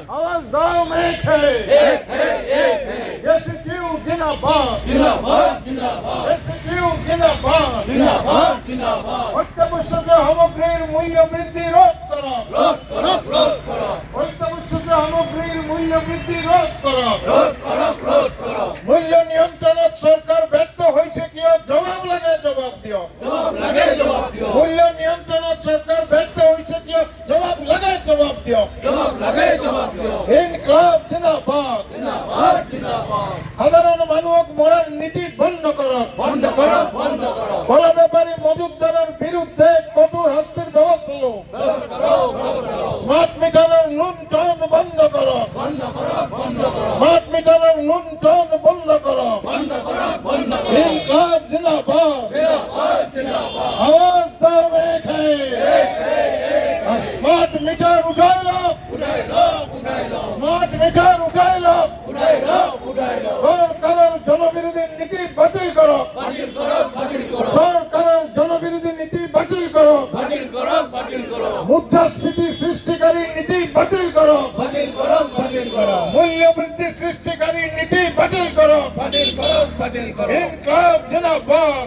आवाज दाओ में थे অত্যাবশ্যকীয় সামগ্রীর মূল্য বৃদ্ধি রোধ করো অত্যাবশ্যকীয় সামগ্রীর মূল্য বৃদ্ধি রোধ করো মূল্য নিয়ন্ত্রণত সরকার ব্যর্থ হয়েছে কি জবাব লাগে জবাব দিও মূল্য নিয়ন্ত্রণত সরকার ব্যর্থ হয়েছে কি জবাব লাগে জবাব দিও ইনকলাব জিন্দাবাদ সাধারণ মানুষ মরার নীতি বন্ধ করো কলা ব্যাপারী মজুমদারের বিরুদ্ধে কঠোর শাস্তির ব্যবস্থা লো স্মার্ট মিটারের লুণ্ঠন বন্ধ করো স্মার্ট মিটারের লুণ্ঠন বন্ধ করো ইনকলাব জিন্দাবাদ आवाज दो एक है स्मार्ट मीटर उठाए लो स्मार्ट मीटर उठाए लो सरकार जनविरोधी नीति बातिल करो सरकार जनविरोधी नीति बातिल करो मुद्रास्फीति सृष्टिकारी नीति बातिल करो मूल्य वृद्धि सृष्टिकारी नीति बातिल करो इनकलाब जिंदाबाद।